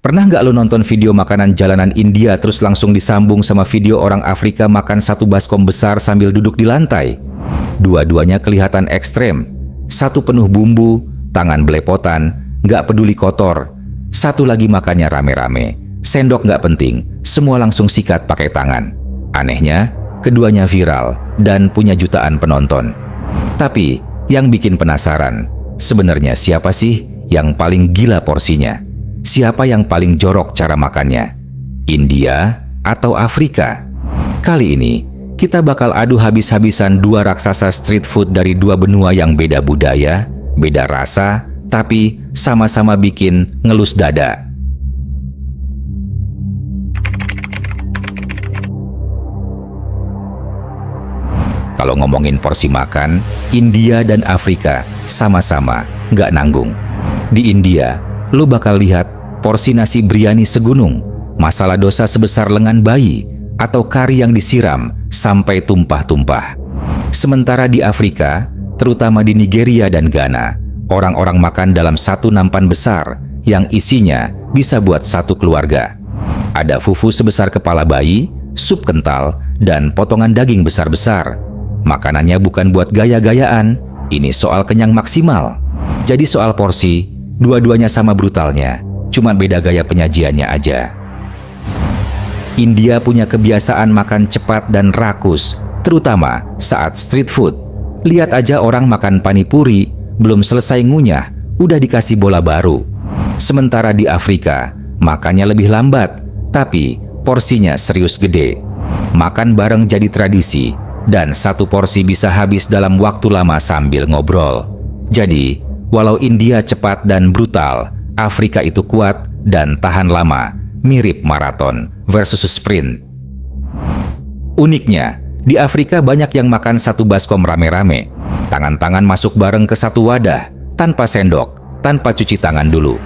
Pernah nggak lo nonton video makanan jalanan India terus langsung disambung sama video orang Afrika makan satu baskom besar sambil duduk di lantai? Dua-duanya kelihatan ekstrem. Satu penuh bumbu, tangan belepotan, nggak peduli kotor. Satu lagi makannya rame-rame. Sendok nggak penting, semua langsung sikat pakai tangan. Anehnya, keduanya viral dan punya jutaan penonton. Tapi, yang bikin penasaran, sebenarnya siapa sih yang paling gila porsinya? Siapa yang paling jorok cara makannya? India atau Afrika? Kali ini, kita bakal adu habis-habisan dua raksasa street food dari dua benua yang beda budaya, beda rasa, tapi sama-sama bikin ngelus dada. Kalau ngomongin porsi makan, India dan Afrika sama-sama nggak nanggung. Di India, lo bakal lihat porsi nasi biryani segunung, masala dosa sebesar lengan bayi, atau kari yang disiram sampai tumpah-tumpah. Sementara di Afrika, terutama di Nigeria dan Ghana, orang-orang makan dalam satu nampan besar yang isinya bisa buat satu keluarga. Ada fufu sebesar kepala bayi, sup kental, dan potongan daging besar-besar. Makanannya bukan buat gaya-gayaan, ini soal kenyang maksimal. Jadi soal porsi, dua-duanya sama brutalnya, cuma beda gaya penyajiannya aja. India punya kebiasaan makan cepat dan rakus, terutama saat street food. Lihat aja orang makan panipuri, belum selesai ngunyah, udah dikasih bola baru. Sementara di Afrika, makannya lebih lambat, tapi porsinya serius gede. Makan bareng jadi tradisi, dan satu porsi bisa habis dalam waktu lama sambil ngobrol. Jadi, walau India cepat dan brutal, Afrika itu kuat dan tahan lama, mirip maraton versus sprint. Uniknya, di Afrika banyak yang makan satu baskom rame-rame. Tangan-tangan masuk bareng ke satu wadah, tanpa sendok, tanpa cuci tangan dulu.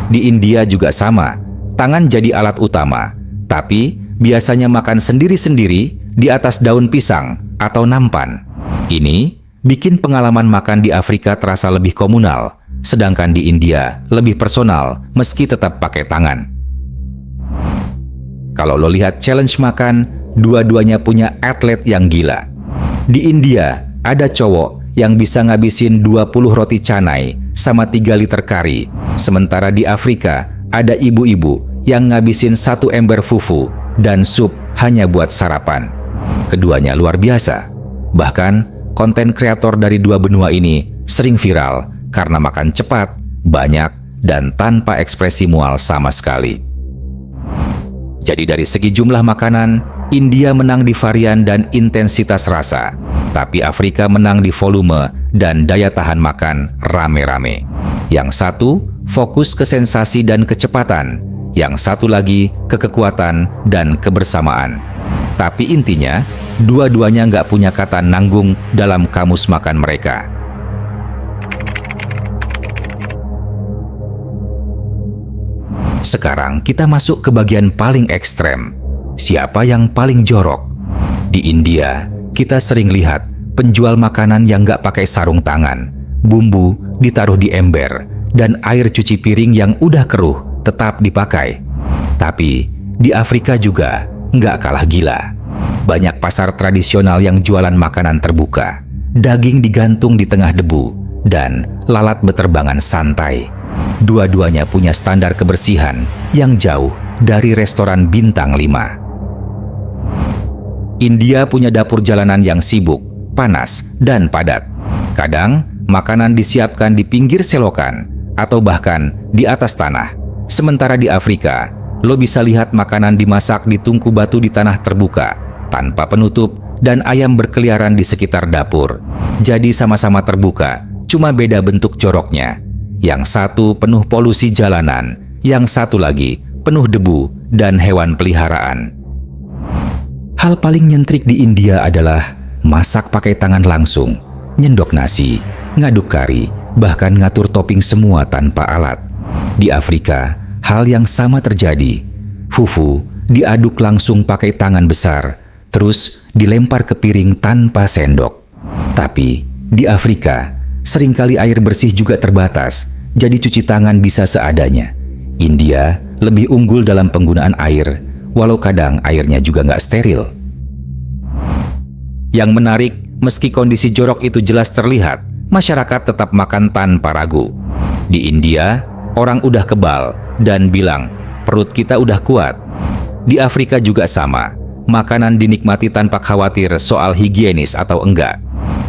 Di India juga sama, tangan jadi alat utama, tapi biasanya makan sendiri-sendiri di atas daun pisang atau nampan. Ini bikin pengalaman makan di Afrika terasa lebih komunal, sedangkan di India lebih personal meski tetap pakai tangan. Kalau lo lihat challenge makan, dua-duanya punya atlet yang gila. Di India, ada cowok yang bisa ngabisin 20 roti canai sama 3 liter kari. Sementara di Afrika, ada ibu-ibu yang ngabisin 1 ember fufu dan sup hanya buat sarapan. Keduanya luar biasa. Bahkan, konten kreator dari dua benua ini sering viral karena makan cepat, banyak, dan tanpa ekspresi mual sama sekali. Jadi dari segi jumlah makanan, India menang di varian dan intensitas rasa, tapi Afrika menang di volume dan daya tahan makan rame-rame. Yang satu fokus ke sensasi dan kecepatan, yang satu lagi ke kekuatan dan kebersamaan. Tapi intinya, dua-duanya nggak punya kata nanggung dalam kamus makan mereka. Sekarang kita masuk ke bagian paling ekstrem. Siapa yang paling jorok? Di India, kita sering lihat penjual makanan yang nggak pakai sarung tangan, bumbu ditaruh di ember, dan air cuci piring yang udah keruh tetap dipakai. Tapi di Afrika juga nggak kalah gila. Banyak pasar tradisional yang jualan makanan terbuka, daging digantung di tengah debu, dan lalat beterbangan santai. Dua-duanya punya standar kebersihan yang jauh dari restoran bintang 5. India punya dapur jalanan yang sibuk, panas, dan padat. Kadang, makanan disiapkan di pinggir selokan atau bahkan di atas tanah. Sementara di Afrika, lo bisa lihat makanan dimasak di tungku batu di tanah terbuka, tanpa penutup, dan ayam berkeliaran di sekitar dapur. Jadi sama-sama terbuka, cuma beda bentuk joroknya. Yang satu penuh polusi jalanan, yang satu lagi penuh debu dan hewan peliharaan. Hal paling nyentrik di India adalah masak pakai tangan langsung, nyendok nasi, ngaduk kari, bahkan ngatur topping semua tanpa alat. Di Afrika, hal yang sama terjadi. Fufu diaduk langsung pakai tangan besar, terus dilempar ke piring tanpa sendok. Tapi di Afrika, seringkali air bersih juga terbatas, jadi cuci tangan bisa seadanya. India lebih unggul dalam penggunaan air, walau kadang airnya juga nggak steril. Yang menarik, meski kondisi jorok itu jelas terlihat, masyarakat tetap makan tanpa ragu. Di India, orang udah kebal dan bilang, perut kita udah kuat. Di Afrika juga sama, makanan dinikmati tanpa khawatir soal higienis atau enggak.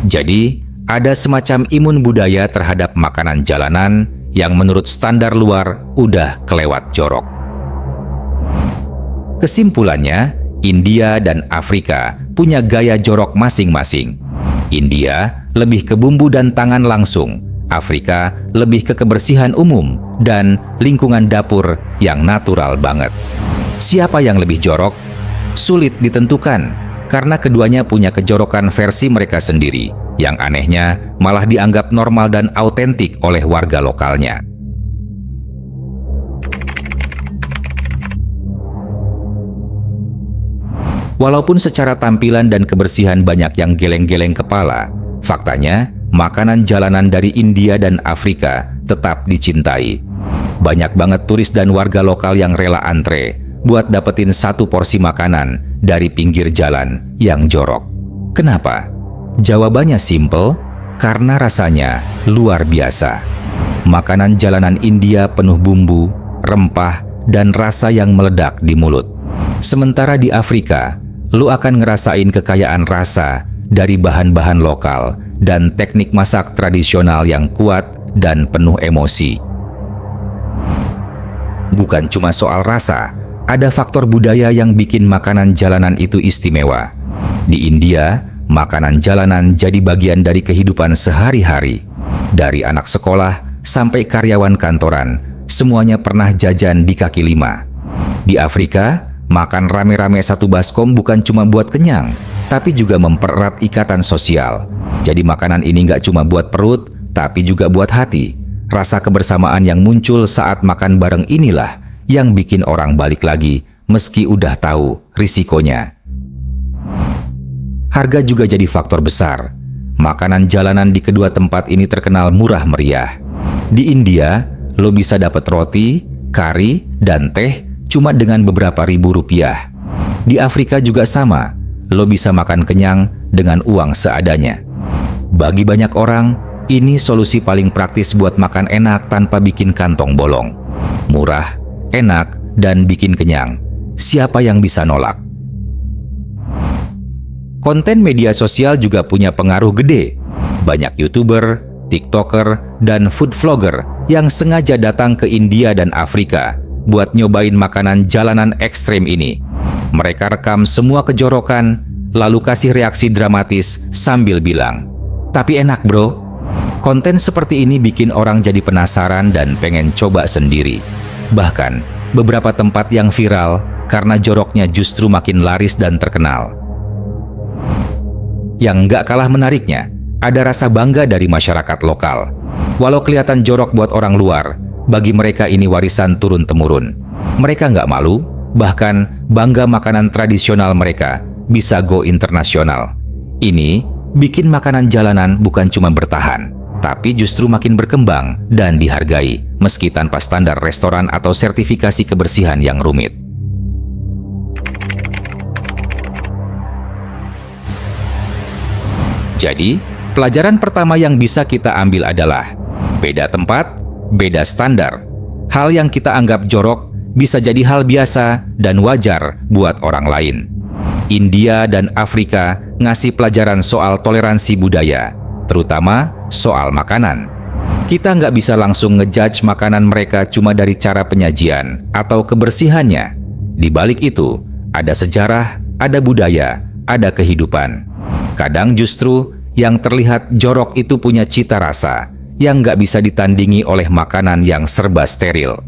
Jadi, ada semacam imun budaya terhadap makanan jalanan yang menurut standar luar udah kelewat jorok. Kesimpulannya, India dan Afrika punya gaya jorok masing-masing. India lebih ke bumbu dan tangan langsung, Afrika lebih ke kebersihan umum dan lingkungan dapur yang natural banget. Siapa yang lebih jorok? Sulit ditentukan, karena keduanya punya kejorokan versi mereka sendiri, yang anehnya malah dianggap normal dan autentik oleh warga lokalnya. Walaupun secara tampilan dan kebersihan banyak yang geleng-geleng kepala, faktanya makanan jalanan dari India dan Afrika tetap dicintai. Banyak banget turis dan warga lokal yang rela antre buat dapetin satu porsi makanan dari pinggir jalan yang jorok. Kenapa? Jawabannya simple, karena rasanya luar biasa. Makanan jalanan India penuh bumbu, rempah, dan rasa yang meledak di mulut. Sementara di Afrika, lu akan ngerasain kekayaan rasa dari bahan-bahan lokal dan teknik masak tradisional yang kuat dan penuh emosi. Bukan cuma soal rasa, ada faktor budaya yang bikin makanan jalanan itu istimewa. Di India, makanan jalanan jadi bagian dari kehidupan sehari-hari. Dari anak sekolah sampai karyawan kantoran, semuanya pernah jajan di kaki lima. Di Afrika, makan rame-rame satu baskom bukan cuma buat kenyang, tapi juga mempererat ikatan sosial. Jadi makanan ini nggak cuma buat perut, tapi juga buat hati. Rasa kebersamaan yang muncul saat makan bareng inilah yang bikin orang balik lagi, meski udah tahu risikonya. Harga juga jadi faktor besar. Makanan jalanan di kedua tempat ini terkenal murah meriah. Di India, lo bisa dapat roti, kari, dan teh cuma dengan beberapa ribu rupiah. Di Afrika juga sama, lo bisa makan kenyang dengan uang seadanya. Bagi banyak orang, ini solusi paling praktis buat makan enak tanpa bikin kantong bolong. Murah, enak, dan bikin kenyang. Siapa yang bisa nolak? Konten media sosial juga punya pengaruh gede. Banyak YouTuber, TikToker, dan food vlogger yang sengaja datang ke India dan Afrika buat nyobain makanan jalanan ekstrem ini. Mereka rekam semua kejorokan, lalu kasih reaksi dramatis sambil bilang, "Tapi enak bro." Konten seperti ini bikin orang jadi penasaran dan pengen coba sendiri. Bahkan, beberapa tempat yang viral karena joroknya justru makin laris dan terkenal. Yang nggak kalah menariknya, ada rasa bangga dari masyarakat lokal. Walau kelihatan jorok buat orang luar, bagi mereka ini warisan turun-temurun. Mereka nggak malu, bahkan bangga makanan tradisional mereka bisa go internasional. Ini bikin makanan jalanan bukan cuma bertahan, tapi justru makin berkembang dan dihargai, meski tanpa standar restoran atau sertifikasi kebersihan yang rumit. Jadi, pelajaran pertama yang bisa kita ambil adalah beda tempat, beda standar. Hal yang kita anggap jorok bisa jadi hal biasa dan wajar buat orang lain. India dan Afrika ngasih pelajaran soal toleransi budaya, terutama soal makanan. Kita nggak bisa langsung ngejudge makanan mereka cuma dari cara penyajian atau kebersihannya. Di balik itu, ada sejarah, ada budaya, ada kehidupan. Kadang justru yang terlihat jorok itu punya cita rasa yang nggak bisa ditandingi oleh makanan yang serba steril.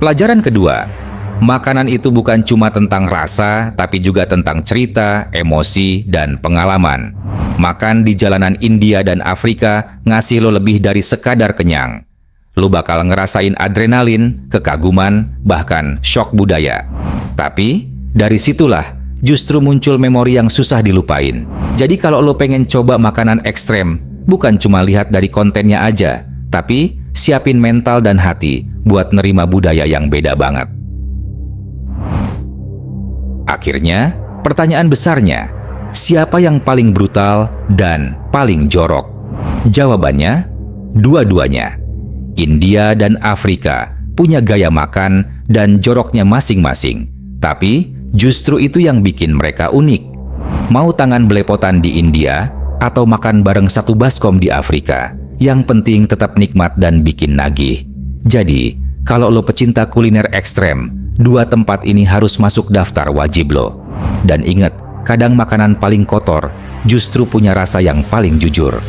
Pelajaran kedua, makanan itu bukan cuma tentang rasa, tapi juga tentang cerita, emosi, dan pengalaman. Makan di jalanan India dan Afrika ngasih lo lebih dari sekadar kenyang. Lo bakal ngerasain adrenalin, kekaguman, bahkan syok budaya. Tapi, dari situlah justru muncul memori yang susah dilupain. Jadi kalau lo pengen coba makanan ekstrem, bukan cuma lihat dari kontennya aja, tapi siapin mental dan hati buat nerima budaya yang beda banget. Akhirnya, pertanyaan besarnya, siapa yang paling brutal dan paling jorok? Jawabannya, dua-duanya. India dan Afrika punya gaya makan dan joroknya masing-masing. Tapi, justru itu yang bikin mereka unik. Mau tangan belepotan di India atau makan bareng satu baskom di Afrika, yang penting tetap nikmat dan bikin nagih. Jadi, kalau lo pecinta kuliner ekstrem, dua tempat ini harus masuk daftar wajib lo. Dan ingat, kadang makanan paling kotor justru punya rasa yang paling jujur.